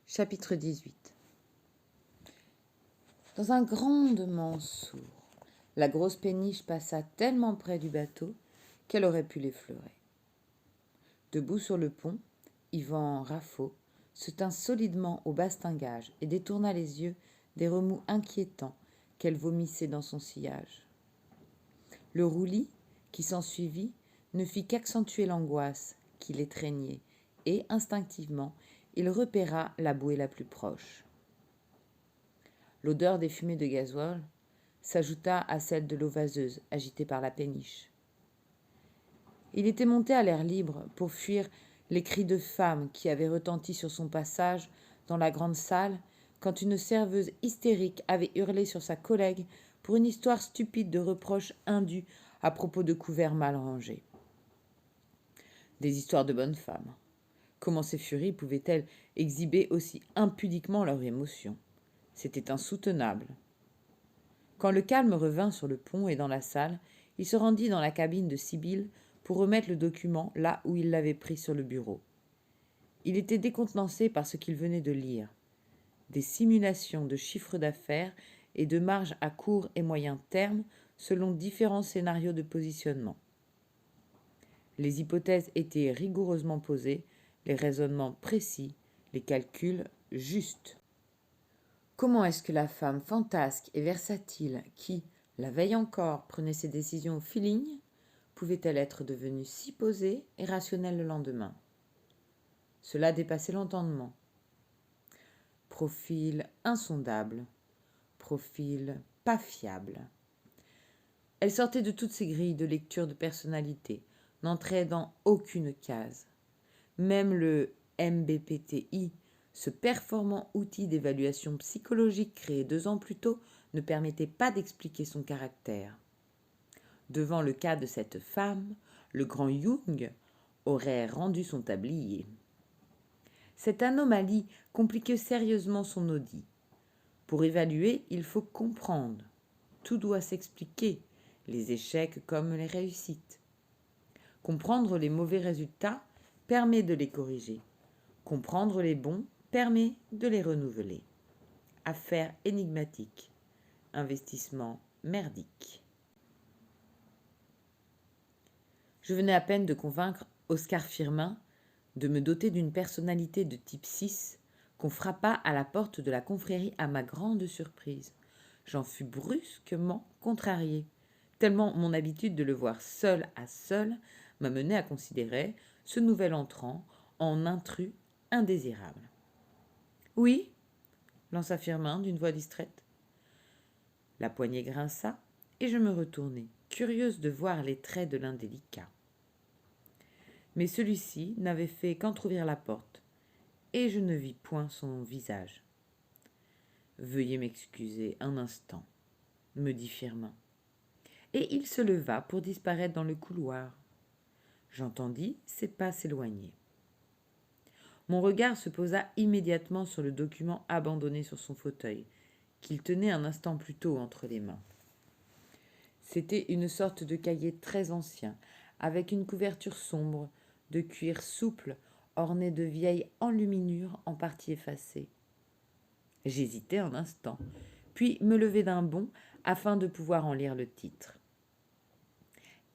Chapitre 18. Dans un grondement sourd, la grosse péniche passa tellement près du bateau qu'elle aurait pu l'effleurer. Debout sur le pont, Yvan Raffaud se tint solidement au bastingage et détourna les yeux des remous inquiétants qu'elle vomissait dans son sillage. Le roulis qui s'ensuivit ne fit qu'accentuer l'angoisse qui l'étreignait, et instinctivement, il repéra la bouée la plus proche. L'odeur des fumées de gasoil s'ajouta à celle de l'eau vaseuse agitée par la péniche. Il était monté à l'air libre pour fuir les cris de femmes qui avaient retenti sur son passage dans la grande salle quand une serveuse hystérique avait hurlé sur sa collègue pour une histoire stupide de reproches indus à propos de couverts mal rangés. Des histoires de bonnes femmes. Comment ces furies pouvaient-elles exhiber aussi impudiquement leurs émotions ? C'était insoutenable. Quand le calme revint sur le pont et dans la salle, il se rendit dans la cabine de Sibylle pour remettre le document là où il l'avait pris sur le bureau. Il était décontenancé par ce qu'il venait de lire. Des simulations de chiffres d'affaires et de marges à court et moyen terme selon différents scénarios de positionnement. Les hypothèses étaient rigoureusement posées, les raisonnements précis, les calculs justes. Comment est-ce que la femme fantasque et versatile qui, la veille encore, prenait ses décisions au feeling, pouvait-elle être devenue si posée et rationnelle le lendemain ? Cela dépassait l'entendement. Profil insondable, profil pas fiable. Elle sortait de toutes ces grilles de lecture de personnalité, n'entrait dans aucune case. Même le MBPTI, ce performant outil d'évaluation psychologique créé 2 ans plus tôt, ne permettait pas d'expliquer son caractère. Devant le cas de cette femme, le grand Jung aurait rendu son tablier. Cette anomalie compliquait sérieusement son audit. Pour évaluer, il faut comprendre. Tout doit s'expliquer, les échecs comme les réussites. Comprendre les mauvais résultats permet de les corriger. Comprendre les bons permet de les renouveler. Affaire énigmatique. Investissement merdique. Je venais à peine de convaincre Oscar Firmin de me doter d'une personnalité de type 6 qu'on frappa à la porte de la confrérie à ma grande surprise. J'en fus brusquement contrariée, tellement mon habitude de le voir seul à seul m'a mené à considérer ce nouvel entrant en intrus indésirable. « Oui » lança Firmin d'une voix distraite. La poignée grinça et je me retournai, curieuse de voir les traits de l'indélicat. Mais celui-ci n'avait fait qu'entrouvrir la porte, et je ne vis point son visage. « Veuillez m'excuser un instant, » me dit Firmin. Et il se leva pour disparaître dans le couloir. J'entendis ses pas s'éloigner. Mon regard se posa immédiatement sur le document abandonné sur son fauteuil, qu'il tenait un instant plus tôt entre les mains. C'était une sorte de cahier très ancien, avec une couverture sombre, de cuir souple, ornée de vieilles enluminures en partie effacées. J'hésitai un instant, puis me levai d'un bond afin de pouvoir en lire le titre.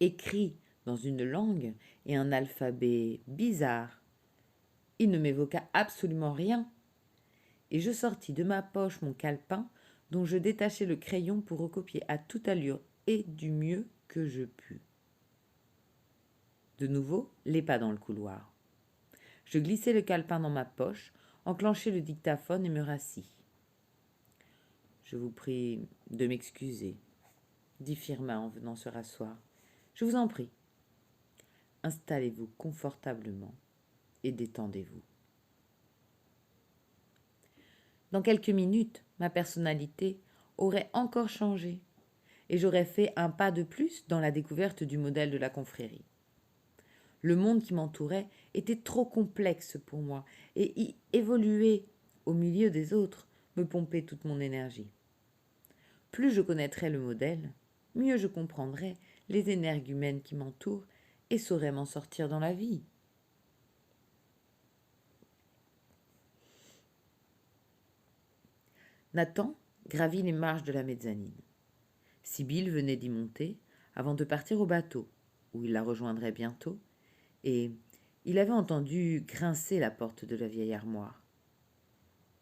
Écrit dans une langue et un alphabet bizarre, il ne m'évoqua absolument rien, et je sortis de ma poche mon calepin dont je détachai le crayon pour recopier à toute allure et du mieux que je pus. De nouveau, les pas dans le couloir. Je glissai le calepin dans ma poche, enclenchai le dictaphone et me rassis. « Je vous prie de m'excuser, » dit Firmin en venant se rasseoir. « Je vous en prie. Installez-vous confortablement et détendez-vous. » Dans quelques minutes, ma personnalité aurait encore changé et j'aurais fait un pas de plus dans la découverte du modèle de la confrérie. Le monde qui m'entourait était trop complexe pour moi et y évoluer au milieu des autres me pompait toute mon énergie. Plus je connaîtrais le modèle, mieux je comprendrais les énergumènes qui m'entourent et saurais m'en sortir dans la vie. Nathan gravit les marches de la mezzanine. Sibylle venait d'y monter avant de partir au bateau, où il la rejoindrait bientôt, et il avait entendu grincer la porte de la vieille armoire.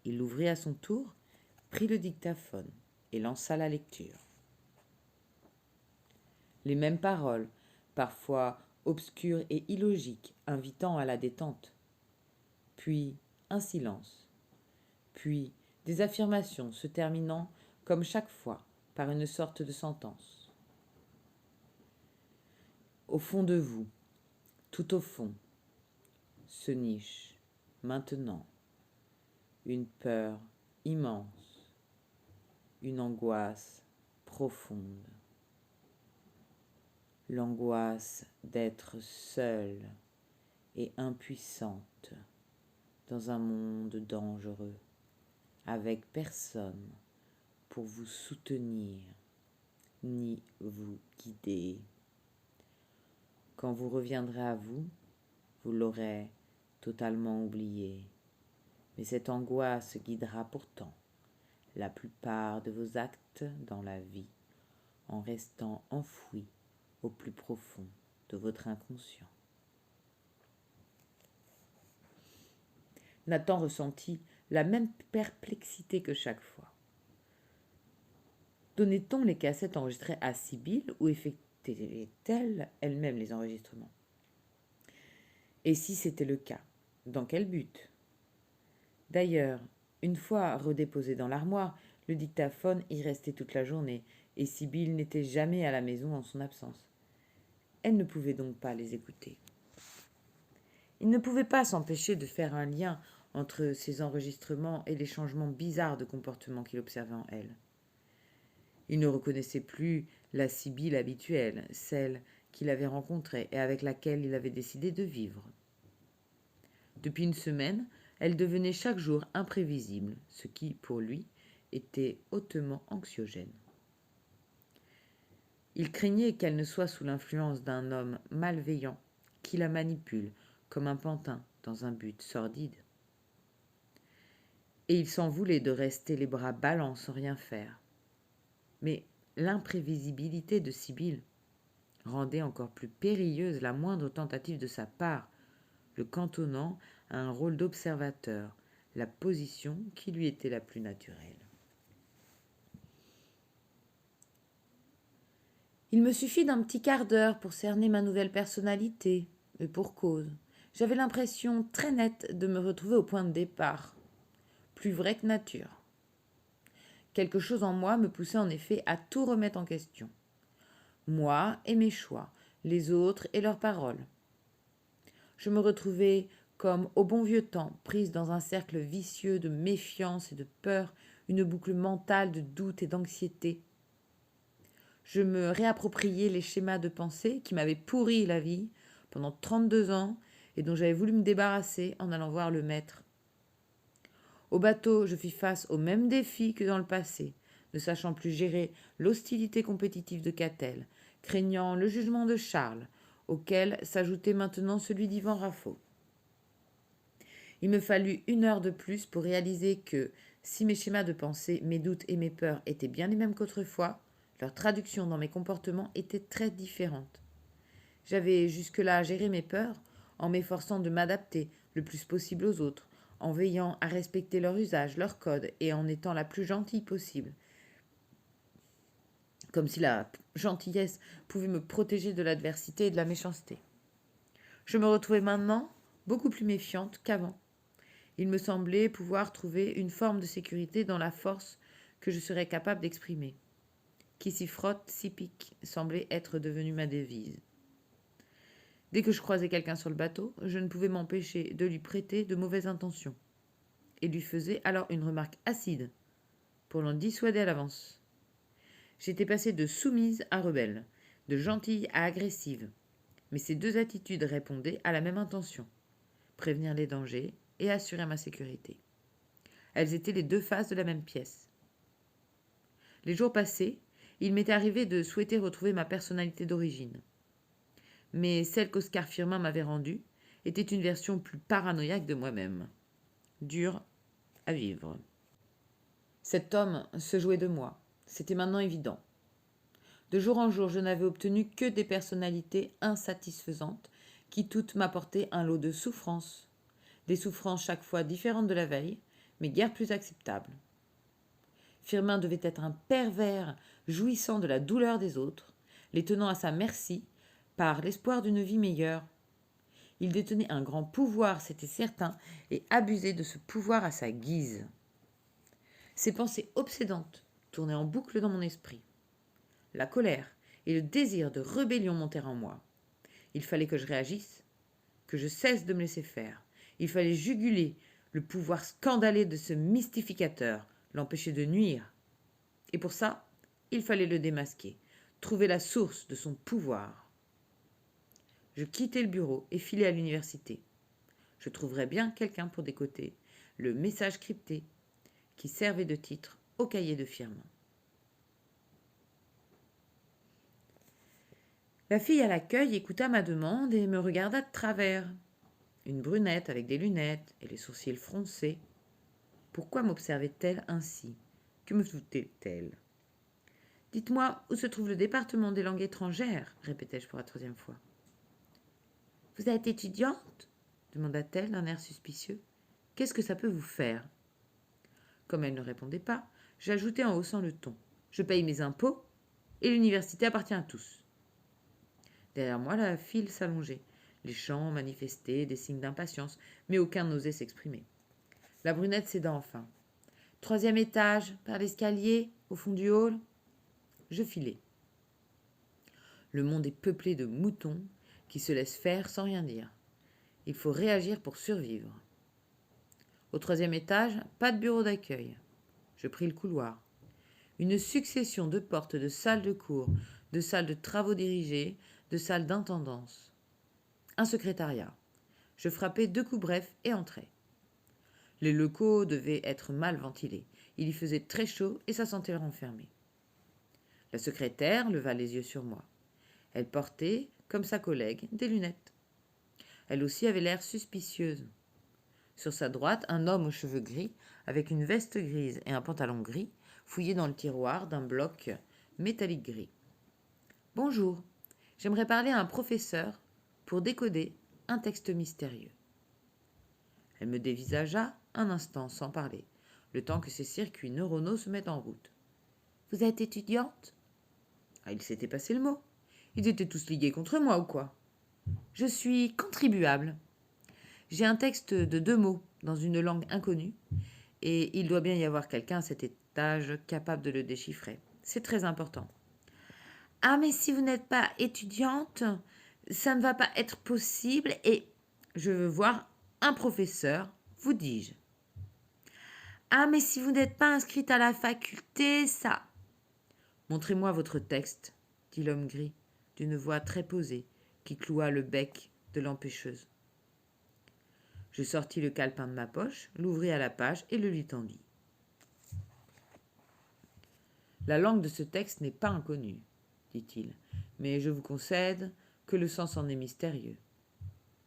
Il l'ouvrit à son tour, prit le dictaphone et lança la lecture. Les mêmes paroles, parfois obscures et illogiques, invitant à la détente. Puis un silence. Puis des affirmations se terminant, comme chaque fois, par une sorte de sentence. Au fond de vous, tout au fond, se niche, maintenant, une peur immense, une angoisse profonde. L'angoisse d'être seule et impuissante dans un monde dangereux, avec personne pour vous soutenir ni vous guider. Quand vous reviendrez à vous, vous l'aurez totalement oublié. Mais cette angoisse guidera pourtant la plupart de vos actes dans la vie, en restant enfouis au plus profond de votre inconscient. Nathan ressentit la même perplexité que chaque fois. Donnait-on les cassettes enregistrées à Sibylle ou effectuait-elle elle-même les enregistrements? Et si c'était le cas, dans quel but? D'ailleurs, une fois redéposé dans l'armoire, le dictaphone y restait toute la journée, et Sibylle n'était jamais à la maison en son absence. Elle ne pouvait donc pas les écouter. Il ne pouvait pas s'empêcher de faire un lien entre ces enregistrements et les changements bizarres de comportement qu'il observait en elle. Il ne reconnaissait plus la Sibylle habituelle, celle qu'il avait rencontrée et avec laquelle il avait décidé de vivre. Depuis une semaine, elle devenait chaque jour imprévisible, ce qui, pour lui, était hautement anxiogène. Il craignait qu'elle ne soit sous l'influence d'un homme malveillant qui la manipule comme un pantin dans un but sordide. Et il s'en voulait de rester les bras ballants sans rien faire. Mais l'imprévisibilité de Sibylle rendait encore plus périlleuse la moindre tentative de sa part, le cantonnant à un rôle d'observateur, la position qui lui était la plus naturelle. Il me suffit d'un petit quart d'heure pour cerner ma nouvelle personnalité, et pour cause. J'avais l'impression très nette de me retrouver au point de départ, plus vrai que nature. Quelque chose en moi me poussait en effet à tout remettre en question. Moi et mes choix, les autres et leurs paroles. Je me retrouvais comme au bon vieux temps, prise dans un cercle vicieux de méfiance et de peur, une boucle mentale de doute et d'anxiété. Je me réappropriais les schémas de pensée qui m'avaient pourri la vie pendant 32 ans et dont j'avais voulu me débarrasser en allant voir le maître. Au bateau, je fis face aux mêmes défis que dans le passé, ne sachant plus gérer l'hostilité compétitive de Catel, craignant le jugement de Charles, auquel s'ajoutait maintenant celui d'Yvan Raffaud. Il me fallut 1 heure de plus pour réaliser que, si mes schémas de pensée, mes doutes et mes peurs étaient bien les mêmes qu'autrefois, leur traduction dans mes comportements était très différente. J'avais jusque-là géré mes peurs en m'efforçant de m'adapter le plus possible aux autres, en veillant à respecter leur usage, leur code et en étant la plus gentille possible. Comme si la gentillesse pouvait me protéger de l'adversité et de la méchanceté. Je me retrouvais maintenant beaucoup plus méfiante qu'avant. Il me semblait pouvoir trouver une forme de sécurité dans la force que je serais capable d'exprimer. Qui s'y frotte, s'y pique, semblait être devenue ma devise. Dès que je croisais quelqu'un sur le bateau, je ne pouvais m'empêcher de lui prêter de mauvaises intentions, et lui faisais alors une remarque acide, pour l'en dissuader à l'avance. J'étais passée de soumise à rebelle, de gentille à agressive, mais ces 2 attitudes répondaient à la même intention, prévenir les dangers et assurer ma sécurité. Elles étaient les 2 faces de la même pièce. Les jours passés, il m'était arrivé de souhaiter retrouver ma personnalité d'origine. Mais celle qu'Oscar Firmin m'avait rendue était une version plus paranoïaque de moi-même. Dure à vivre. Cet homme se jouait de moi. C'était maintenant évident. De jour en jour, je n'avais obtenu que des personnalités insatisfaisantes qui toutes m'apportaient un lot de souffrances. Des souffrances chaque fois différentes de la veille, mais guère plus acceptables. Firmin devait être un pervers jouissant de la douleur des autres, les tenant à sa merci par l'espoir d'une vie meilleure. Il détenait un grand pouvoir, c'était certain, et abusait de ce pouvoir à sa guise. Ces pensées obsédantes tournaient en boucle dans mon esprit. La colère et le désir de rébellion montèrent en moi. Il fallait que je réagisse, que je cesse de me laisser faire. Il fallait juguler le pouvoir scandaleux de ce mystificateur, l'empêcher de nuire. Et pour ça, il fallait le démasquer, trouver la source de son pouvoir. Je quittai le bureau et filai à l'université. Je trouverais bien quelqu'un pour décoder le message crypté qui servait de titre au cahier de Firmin. La fille à l'accueil écouta ma demande et me regarda de travers. Une brunette avec des lunettes et les sourcils froncés. Pourquoi m'observait-elle ainsi? Que me foutait-elle? Dites-moi, où se trouve le département des langues étrangères? Répétai-je pour la 3e fois. Vous êtes étudiante? Demanda-t-elle d'un air suspicieux. Qu'est-ce que ça peut vous faire? Comme elle ne répondait pas, j'ajoutai en haussant le ton. Je paye mes impôts et l'université appartient à tous. Derrière moi, la file s'allongeait. Les chants manifestaient des signes d'impatience, mais aucun n'osait s'exprimer. La brunette céda enfin. 3e étage, par l'escalier, au fond du hall. Je filai. Le monde est peuplé de moutons qui se laissent faire sans rien dire. Il faut réagir pour survivre. Au 3e étage, pas de bureau d'accueil. Je pris le couloir. Une succession de portes de salles de cours, de salles de travaux dirigés, de salles d'intendance. Un secrétariat. Je frappai 2 coups brefs et entrai. Les locaux devaient être mal ventilés. Il y faisait très chaud et ça sentait renfermé. La secrétaire leva les yeux sur moi. Elle portait, comme sa collègue, des lunettes. Elle aussi avait l'air suspicieuse. Sur sa droite, un homme aux cheveux gris, avec une veste grise et un pantalon gris, fouillait dans le tiroir d'un bloc métallique gris. « Bonjour, j'aimerais parler à un professeur pour décoder un texte mystérieux. » Elle me dévisagea un instant sans parler, le temps que ses circuits neuronaux se mettent en route. « Vous êtes étudiante ?» Ah, il s'était passé le mot. Ils étaient tous ligués contre moi ou quoi? « Je suis contribuable. J'ai un texte de 2 mots dans une langue inconnue et il doit bien y avoir quelqu'un à cet étage capable de le déchiffrer. C'est très important. »« Ah, mais si vous n'êtes pas étudiante, ça ne va pas être possible et je veux voir un professeur, vous dis-je. »« Ah, mais si vous n'êtes pas inscrite à la faculté, ça... » »« Montrez-moi votre texte, dit l'homme gris, d'une voix très posée, qui cloua le bec de l'empêcheuse. Je sortis le calepin de ma poche, l'ouvris à la page et le lui tendis. La langue de ce texte n'est pas inconnue, dit-il, mais je vous concède que le sens en est mystérieux.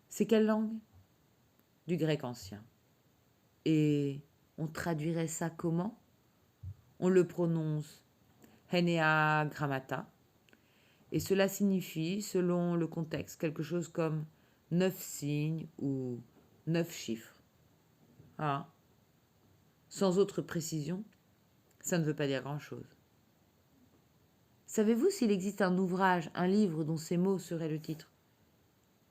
C'est quelle langue? Du grec ancien. Et on traduirait ça comment? On le prononce Henea grammata, et cela signifie, selon le contexte, quelque chose comme 9 signes ou 9 chiffres. Ah, sans autre précision, ça ne veut pas dire grand-chose. Savez-vous s'il existe un ouvrage, un livre dont ces mots seraient le titre?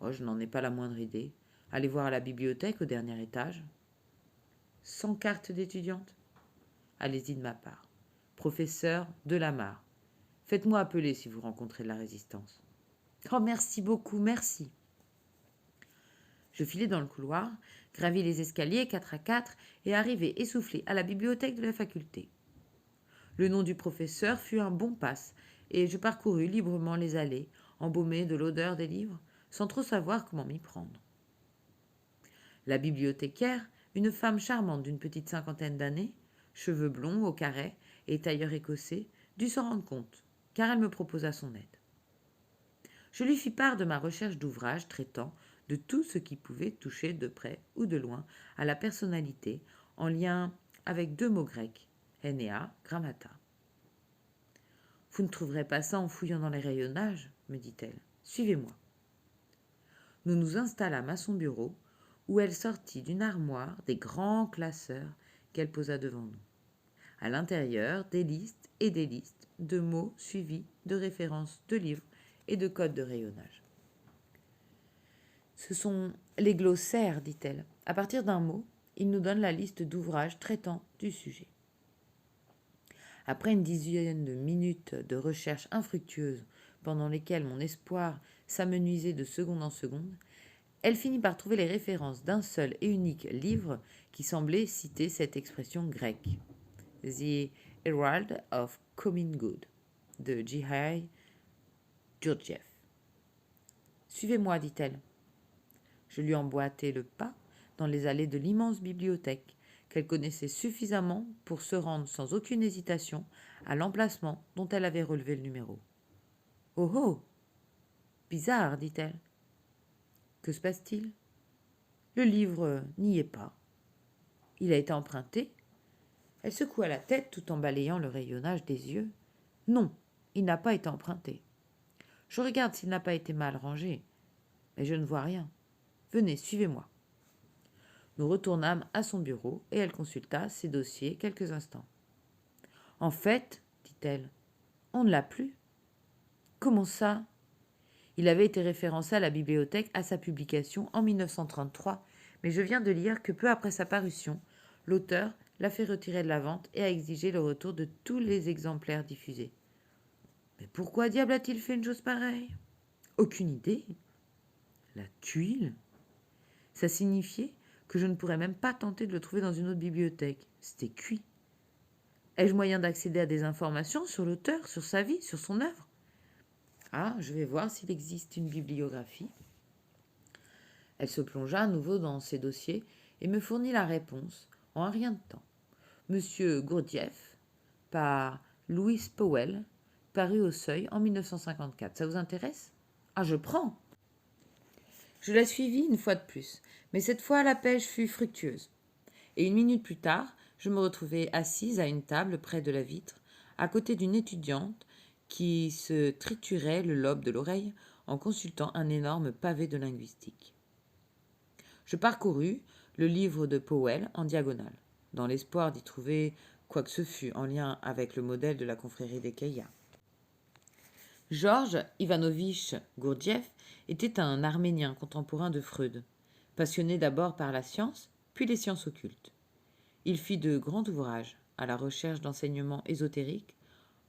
Oh, je n'en ai pas la moindre idée. Allez voir à la bibliothèque au dernier étage. 100 cartes d'étudiante? Allez-y de ma part. Professeur Delamarre. Faites-moi appeler si vous rencontrez de la résistance. Oh, merci beaucoup, merci. Je filai dans le couloir, gravis les escaliers 4 à 4 et arrivai essoufflé à la bibliothèque de la faculté. Le nom du professeur fut un bon passe et je parcourus librement les allées, embaumées de l'odeur des livres, sans trop savoir comment m'y prendre. La bibliothécaire, une femme charmante d'une petite 50aine d'années, cheveux blonds au carré et tailleur écossais, dut s'en rendre compte, car elle me proposa son aide. Je lui fis part de ma recherche d'ouvrages traitant de tout ce qui pouvait toucher de près ou de loin à la personnalité en lien avec 2 mots grecs, Enea grammata. Vous ne trouverez pas ça en fouillant dans les rayonnages, me dit-elle. Suivez-moi. Nous nous installâmes à son bureau, où elle sortit d'une armoire des grands classeurs qu'elle posa devant nous. À l'intérieur, des listes et des listes de mots suivis de références de livres et de codes de rayonnage. Ce sont les glossaires, dit-elle. À partir d'un mot, ils nous donnent la liste d'ouvrages traitant du sujet. Après une dizaine de minutes de recherche infructueuse pendant lesquelles mon espoir s'amenuisait de seconde en seconde, elle finit par trouver les références d'un seul et unique livre qui semblait citer cette expression grecque. The Herald of Common Good, de J.I. Gurdjieff. Suivez-moi, dit-elle. Je lui emboîtai le pas dans les allées de l'immense bibliothèque qu'elle connaissait suffisamment pour se rendre sans aucune hésitation à l'emplacement dont elle avait relevé le numéro. « Oh oh ! Bizarre, dit-elle. Que se passe-t-il ? Le livre n'y est pas. Il a été emprunté. » Elle secoua la tête tout en balayant le rayonnage des yeux. « Non, il n'a pas été emprunté. Je regarde s'il n'a pas été mal rangé, mais je ne vois rien. Venez, suivez-moi. » Nous retournâmes à son bureau et elle consulta ses dossiers quelques instants. « En fait, dit-elle, on ne l'a plus. »« Comment ça ? Il avait été référencé à la bibliothèque à sa publication en 1933, mais je viens de lire que peu après sa parution, l'auteur l'a fait retirer de la vente et a exigé le retour de tous les exemplaires diffusés. Mais pourquoi diable a-t-il fait une chose pareille ? Aucune idée. La tuile ? Ça signifiait que je ne pourrais même pas tenter de le trouver dans une autre bibliothèque. C'était cuit. Ai-je moyen d'accéder à des informations sur l'auteur, sur sa vie, sur son œuvre ? Ah, je vais voir s'il existe une bibliographie. Elle se plongea à nouveau dans ses dossiers et me fournit la réponse en un rien de temps. Monsieur Gurdjieff, par Louis Powell, paru au Seuil en 1954. Ça vous intéresse ? Ah, je prends. Je la suivis une fois de plus, mais cette fois la pêche fut fructueuse. Et une minute plus tard, je me retrouvai assise à une table près de la vitre, à côté d'une étudiante qui se triturait le lobe de l'oreille en consultant un énorme pavé de linguistique. Je parcourus le livre de Powell en diagonale, dans l'espoir d'y trouver quoi que ce fût en lien avec le modèle de la confrérie des Keïa. Georges Ivanovitch Gurdjieff était un Arménien contemporain de Freud, passionné d'abord par la science, puis les sciences occultes. Il fit de grands ouvrages à la recherche d'enseignements ésotériques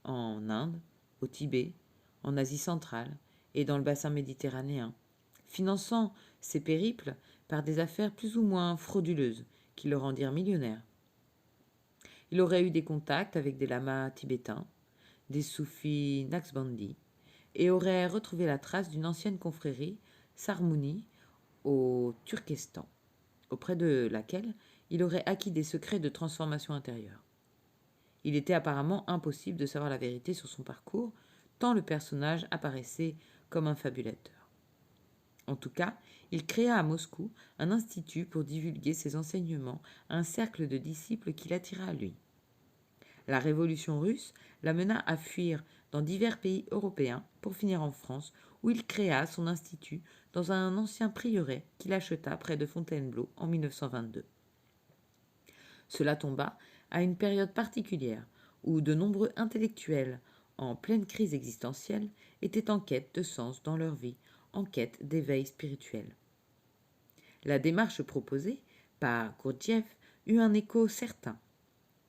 en Inde, au Tibet, en Asie centrale et dans le bassin méditerranéen, finançant ses périples par des affaires plus ou moins frauduleuses qui le rendirent millionnaire. Il aurait eu des contacts avec des lamas tibétains, des soufis naqshbandis, et aurait retrouvé la trace d'une ancienne confrérie, Sarmouni, au Turkestan, auprès de laquelle il aurait acquis des secrets de transformation intérieure. Il était apparemment impossible de savoir la vérité sur son parcours, tant le personnage apparaissait comme un fabulateur. En tout cas, il créa à Moscou un institut pour divulguer ses enseignements à un cercle de disciples qui l'attira à lui. La révolution russe l'amena à fuir dans divers pays européens pour finir en France, où il créa son institut dans un ancien prieuré qu'il acheta près de Fontainebleau en 1922. Cela tomba à une période particulière où de nombreux intellectuels en pleine crise existentielle étaient en quête de sens dans leur vie, en quête d'éveil spirituel. La démarche proposée par Gurdjieff eut un écho certain,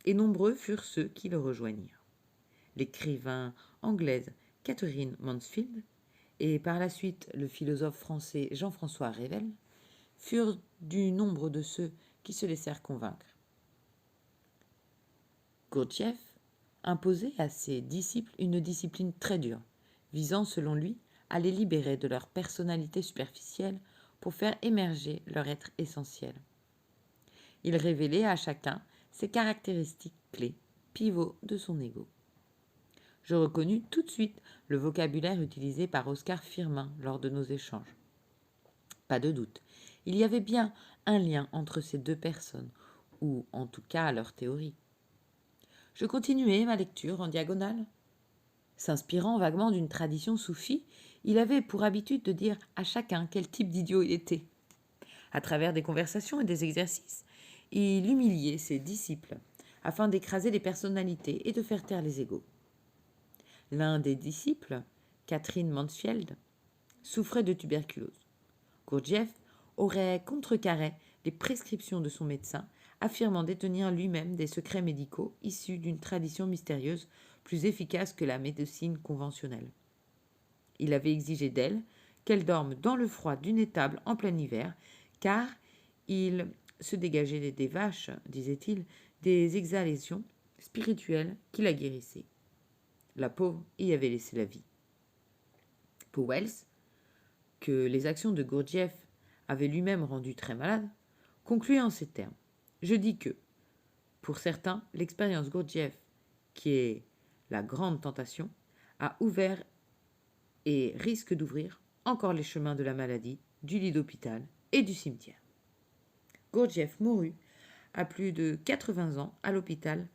et nombreux furent ceux qui le rejoignirent. L'écrivain anglaise Catherine Mansfield et par la suite le philosophe français Jean-François Revel furent du nombre de ceux qui se laissèrent convaincre. Gurdjieff imposait à ses disciples une discipline très dure, visant selon lui à les libérer de leur personnalité superficielle pour faire émerger leur être essentiel. Il révélait à chacun ses caractéristiques clés, pivots de son ego. Je reconnus tout de suite le vocabulaire utilisé par Oscar Firmin lors de nos échanges. Pas de doute, il y avait bien un lien entre ces deux personnes, ou en tout cas leur théorie. Je continuai ma lecture en diagonale. S'inspirant vaguement d'une tradition soufie, il avait pour habitude de dire à chacun quel type d'idiot il était. À travers des conversations et des exercices, il humiliait ses disciples afin d'écraser les personnalités et de faire taire les égos. L'un des disciples, Catherine Mansfield, souffrait de tuberculose. Gurdjieff aurait contrecarré les prescriptions de son médecin, affirmant détenir lui-même des secrets médicaux issus d'une tradition mystérieuse plus efficace que la médecine conventionnelle. Il avait exigé d'elle qu'elle dorme dans le froid d'une étable en plein hiver, car il se dégageait des vaches, disait-il, des exhalaisons spirituelles qui la guérissaient. La pauvre y avait laissé la vie. Powells, que les actions de Gurdjieff avaient lui-même rendu très malade, concluait en ces termes. Je dis que, pour certains, l'expérience Gurdjieff, qui est la grande tentation, a ouvert et risque d'ouvrir encore les chemins de la maladie, du lit d'hôpital et du cimetière. Gurdjieff mourut à plus de 80 ans à l'hôpital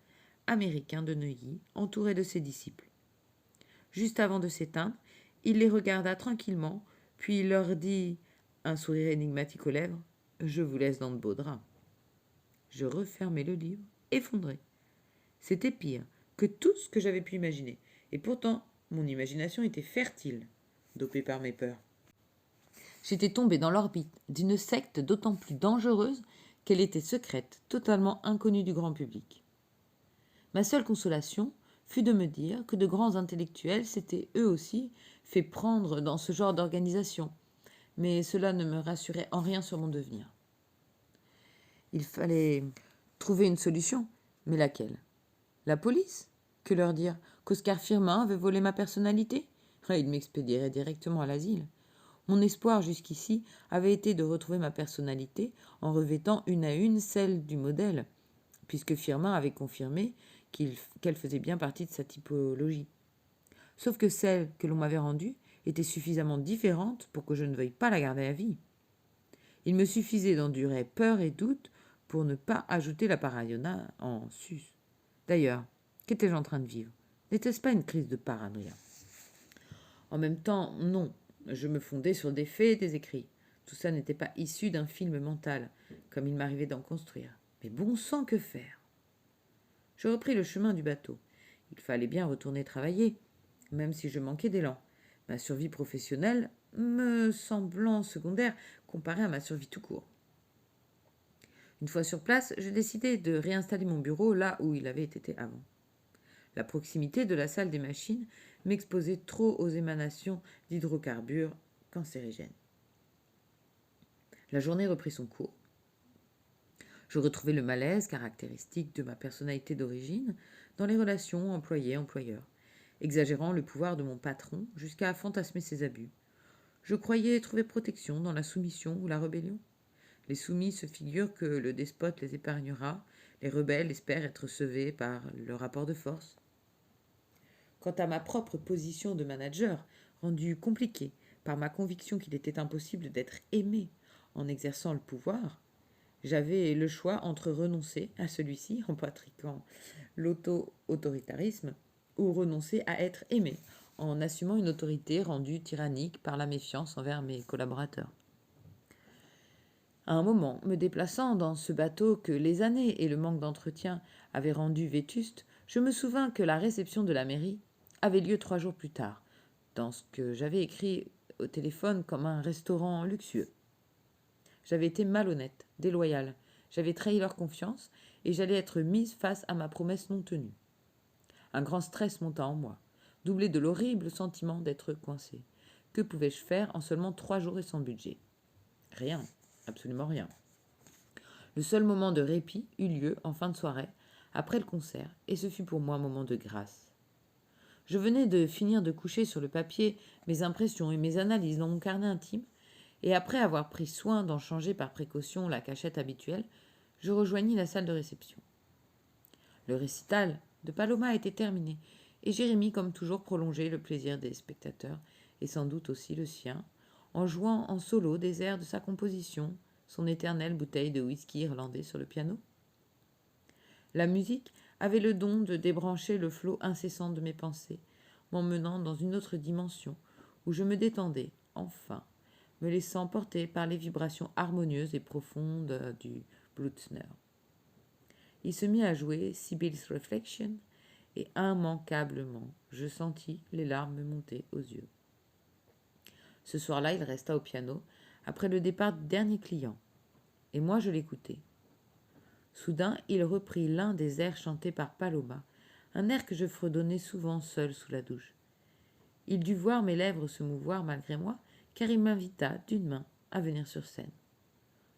américain de Neuilly, entouré de ses disciples. Juste avant de s'éteindre, il les regarda tranquillement, puis il leur dit, un sourire énigmatique aux lèvres, « Je vous laisse dans de beaux draps. » Je refermai le livre, effondré. C'était pire que tout ce que j'avais pu imaginer, et pourtant mon imagination était fertile, dopée par mes peurs. J'étais tombée dans l'orbite d'une secte d'autant plus dangereuse qu'elle était secrète, totalement inconnue du grand public. Ma seule consolation fut de me dire que de grands intellectuels s'étaient eux aussi fait prendre dans ce genre d'organisation, mais cela ne me rassurait en rien sur mon devenir. Il fallait trouver une solution, mais laquelle? La police? Que leur dire? Qu'Oscar Firmin avait volé ma personnalité? Il m'expédierait directement à l'asile. Mon espoir jusqu'ici avait été de retrouver ma personnalité en revêtant une à une celle du modèle, puisque Firmin avait confirmé qu'elle faisait bien partie de sa typologie. Sauf que celle que l'on m'avait rendue était suffisamment différente pour que je ne veuille pas la garder à vie. Il me suffisait d'endurer peur et doute pour ne pas ajouter la paranoïa en sus. D'ailleurs, qu'étais-je en train de vivre? N'était-ce pas une crise de paranoïa? En même temps, non. Je me fondais sur des faits et des écrits. Tout ça n'était pas issu d'un film mental, comme il m'arrivait d'en construire. Mais bon sang, que faire? Je repris le chemin du bateau. Il fallait bien retourner travailler, même si je manquais d'élan. Ma survie professionnelle me semblant secondaire comparée à ma survie tout court. Une fois sur place, je décidai de réinstaller mon bureau là où il avait été avant. La proximité de la salle des machines m'exposait trop aux émanations d'hydrocarbures cancérigènes. La journée reprit son cours. Je retrouvai le malaise caractéristique de ma personnalité d'origine dans les relations employé-employeur, exagérant le pouvoir de mon patron jusqu'à fantasmer ses abus. Je croyais trouver protection dans la soumission ou la rébellion. Les soumis se figurent que le despote les épargnera, les rebelles espèrent être sauvés par le rapport de force. Quant à ma propre position de manager, rendue compliquée par ma conviction qu'il était impossible d'être aimé en exerçant le pouvoir, j'avais le choix entre renoncer à celui-ci en pratiquant l'auto-autoritarisme ou renoncer à être aimé en assumant une autorité rendue tyrannique par la méfiance envers mes collaborateurs. À un moment, me déplaçant dans ce bateau que les années et le manque d'entretien avaient rendu vétuste, je me souvins que la réception de la mairie avait lieu 3 jours plus tard, dans ce que j'avais écrit au téléphone comme un restaurant luxueux. J'avais été malhonnête, déloyale, j'avais trahi leur confiance et j'allais être mise face à ma promesse non tenue. Un grand stress monta en moi, doublé de l'horrible sentiment d'être coincé. Que pouvais-je faire en seulement 3 jours et sans budget? Rien, absolument rien. Le seul moment de répit eut lieu en fin de soirée, après le concert, et ce fut pour moi un moment de grâce. Je venais de finir de coucher sur le papier mes impressions et mes analyses dans mon carnet intime, et après avoir pris soin d'en changer par précaution la cachette habituelle, je rejoignis la salle de réception. Le récital de Paloma était terminé, et Jérémie, comme toujours, prolongeait le plaisir des spectateurs, et sans doute aussi le sien, en jouant en solo des airs de sa composition, son éternelle bouteille de whisky irlandais sur le piano. La musique avait le don de débrancher le flot incessant de mes pensées, m'emmenant dans une autre dimension où je me détendais, enfin, me laissant porter par les vibrations harmonieuses et profondes du Blutsner. Il se mit à jouer Sibyl's Reflection et immanquablement, je sentis les larmes me monter aux yeux. Ce soir-là, il resta au piano après le départ du dernier client, et moi je l'écoutais. Soudain, il reprit l'un des airs chantés par Paloma, un air que je fredonnais souvent seul sous la douche. Il dut voir mes lèvres se mouvoir malgré moi, car il m'invita d'une main à venir sur scène.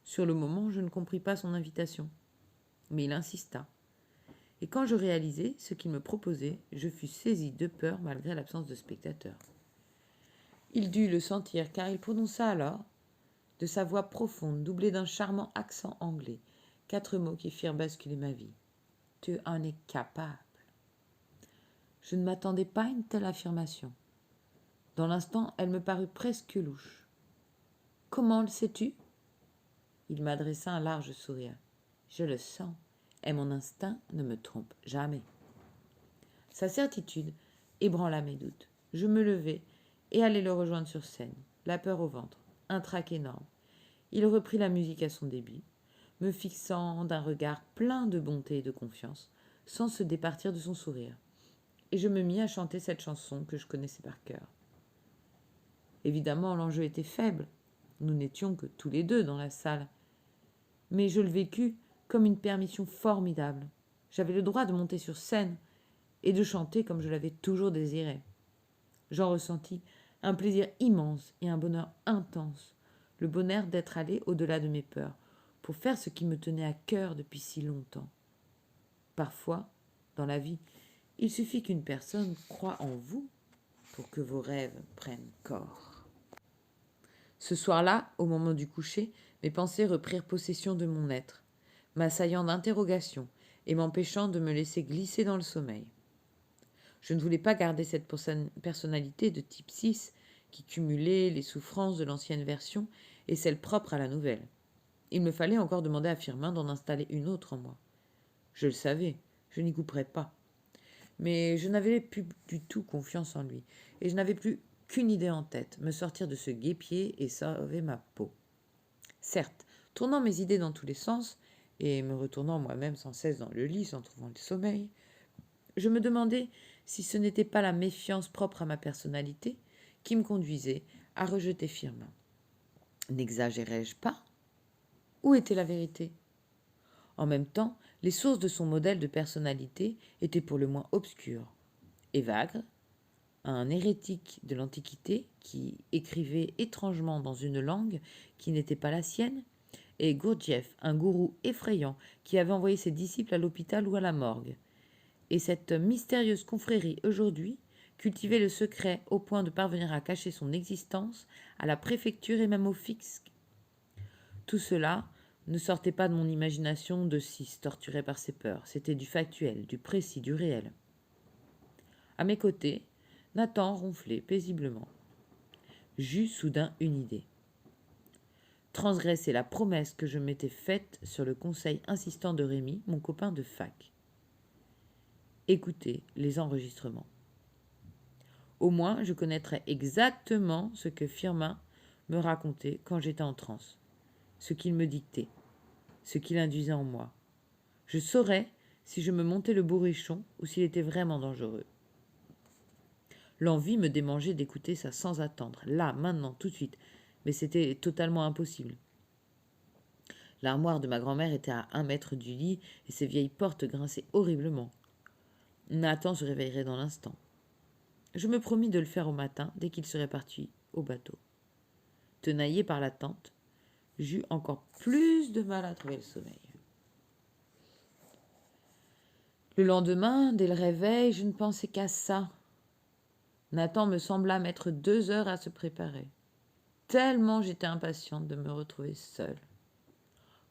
Sur le moment, je ne compris pas son invitation, mais il insista. Et quand je réalisai ce qu'il me proposait, je fus saisie de peur malgré l'absence de spectateurs. Il dut le sentir, car il prononça alors, de sa voix profonde, doublée d'un charmant accent anglais, 4 mots qui firent basculer ma vie. « Tu en es capable. » Je ne m'attendais pas à une telle affirmation. Dans l'instant, elle me parut presque louche. « Comment le sais-tu » Il m'adressa un large sourire. « Je le sens, et mon instinct ne me trompe jamais. » Sa certitude ébranla mes doutes. Je me levai et allai le rejoindre sur scène, la peur au ventre, un trac énorme. Il reprit la musique à son débit, me fixant d'un regard plein de bonté et de confiance, sans se départir de son sourire. Et je me mis à chanter cette chanson que je connaissais par cœur. Évidemment, l'enjeu était faible. Nous n'étions que tous les deux dans la salle. Mais je le vécus comme une permission formidable. J'avais le droit de monter sur scène et de chanter comme je l'avais toujours désiré. J'en ressentis un plaisir immense et un bonheur intense, le bonheur d'être allé au-delà de mes peurs, pour faire ce qui me tenait à cœur depuis si longtemps. Parfois, dans la vie, il suffit qu'une personne croie en vous pour que vos rêves prennent corps. Ce soir-là, au moment du coucher, mes pensées reprirent possession de mon être, m'assaillant d'interrogations et m'empêchant de me laisser glisser dans le sommeil. Je ne voulais pas garder cette personnalité de type 6 qui cumulait les souffrances de l'ancienne version et celles propres à la nouvelle. Il me fallait encore demander à Firmin d'en installer une autre en moi. Je le savais, je n'y couperais pas. Mais je n'avais plus du tout confiance en lui, et je n'avais plus qu'une idée en tête, me sortir de ce guêpier et sauver ma peau. Certes, tournant mes idées dans tous les sens, et me retournant moi-même sans cesse dans le lit sans trouver le sommeil, je me demandais si ce n'était pas la méfiance propre à ma personnalité qui me conduisait à rejeter Firmin. N'exagérais-je pas ? Où était la vérité ? En même temps, les sources de son modèle de personnalité étaient pour le moins obscures. Évagre, un hérétique de l'Antiquité qui écrivait étrangement dans une langue qui n'était pas la sienne, et Gurdjieff, un gourou effrayant qui avait envoyé ses disciples à l'hôpital ou à la morgue. Et cette mystérieuse confrérie aujourd'hui cultivait le secret au point de parvenir à cacher son existence à la préfecture et même au fisc. Tout cela ne sortait pas de mon imagination de 6 torturé par ses peurs. C'était du factuel, du précis, du réel. À mes côtés, Nathan ronflait paisiblement. J'eus soudain une idée. Transgresser la promesse que je m'étais faite sur le conseil insistant de Rémi, mon copain de fac. Écouter les enregistrements. Au moins, je connaîtrais exactement ce que Firmin me racontait quand j'étais en transe, ce qu'il me dictait, ce qu'il induisait en moi. Je saurais si je me montais le bourrichon ou s'il était vraiment dangereux. L'envie me démangeait d'écouter ça sans attendre, là, maintenant, tout de suite, mais c'était totalement impossible. L'armoire de ma grand-mère était à 1 mètre du lit et ses vieilles portes grinçaient horriblement. Nathan se réveillerait dans l'instant. Je me promis de le faire au matin dès qu'il serait parti au bateau. Tenaillé par l'attente, j'eus encore plus de mal à trouver le sommeil. Le lendemain, dès le réveil, je ne pensais qu'à ça. Nathan me sembla mettre 2 heures à se préparer, tellement j'étais impatiente de me retrouver seule.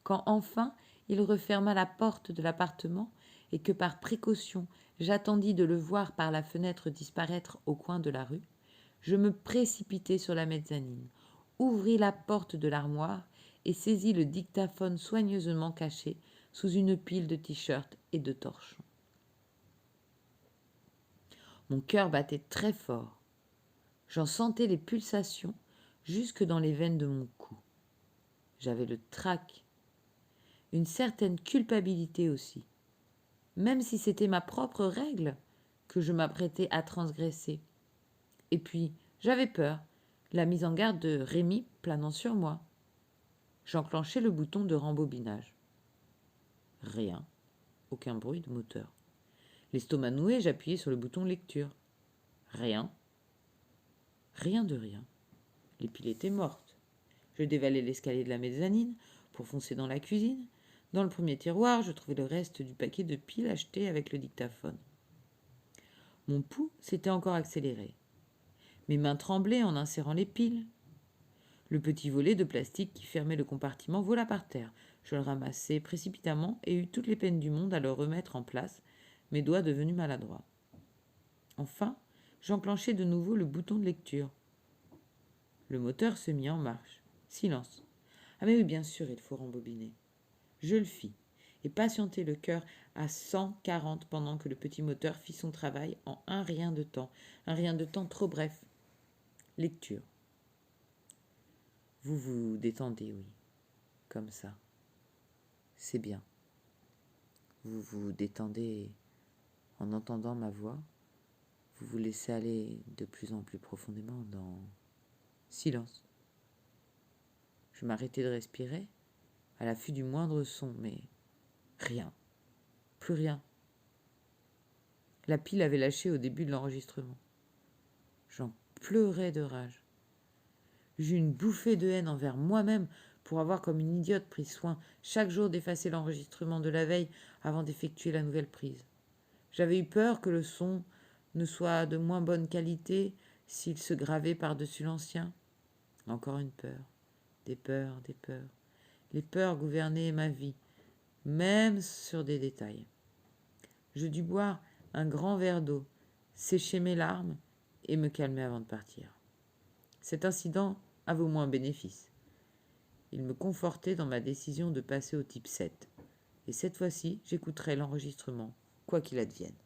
Quand enfin il referma la porte de l'appartement et que par précaution j'attendis de le voir par la fenêtre disparaître au coin de la rue, je me précipitai sur la mezzanine, ouvris la porte de l'armoire et saisis le dictaphone soigneusement caché sous une pile de t-shirts et de torchons. Mon cœur battait très fort. J'en sentais les pulsations jusque dans les veines de mon cou. J'avais le trac, une certaine culpabilité aussi, même si c'était ma propre règle que je m'apprêtais à transgresser. Et puis, j'avais peur, la mise en garde de Rémi planant sur moi. J'enclenchai le bouton de rembobinage. Rien, aucun bruit de moteur. L'estomac noué, j'appuyais sur le bouton lecture. Rien. Rien de rien. Les piles étaient mortes. Je dévalai l'escalier de la mezzanine pour foncer dans la cuisine. Dans le premier tiroir, je trouvai le reste du paquet de piles acheté avec le dictaphone. Mon pouls s'était encore accéléré. Mes mains tremblaient en insérant les piles. Le petit volet de plastique qui fermait le compartiment vola par terre. Je le ramassai précipitamment et eus toutes les peines du monde à le remettre en place, mes doigts devenus maladroits. Enfin, j'enclenchai de nouveau le bouton de lecture. Le moteur se mit en marche. Silence. Ah mais oui, bien sûr, il faut rembobiner. Je le fis, et patientai le cœur à 140 pendant que le petit moteur fit son travail en un rien de temps trop bref. Lecture. Vous vous détendez, oui, comme ça. C'est bien. Vous vous détendez en entendant ma voix. Vous vous laissez aller de plus en plus profondément dans silence. Je m'arrêtai de respirer, à l'affût du moindre son, mais rien, plus rien. La pile avait lâché au début de l'enregistrement. J'en pleurais de rage. J'eus une bouffée de haine envers moi-même pour avoir comme une idiote pris soin chaque jour d'effacer l'enregistrement de la veille avant d'effectuer la nouvelle prise. J'avais eu peur que le son ne soit de moins bonne qualité s'il se gravait par-dessus l'ancien. Encore une peur. Des peurs, des peurs. Les peurs gouvernaient ma vie, même sur des détails. Je dus boire un grand verre d'eau, sécher mes larmes et me calmer avant de partir. Cet incident avait au moins un bénéfice. Il me confortait dans ma décision de passer au type 7. Et cette fois-ci, j'écouterai l'enregistrement, quoi qu'il advienne.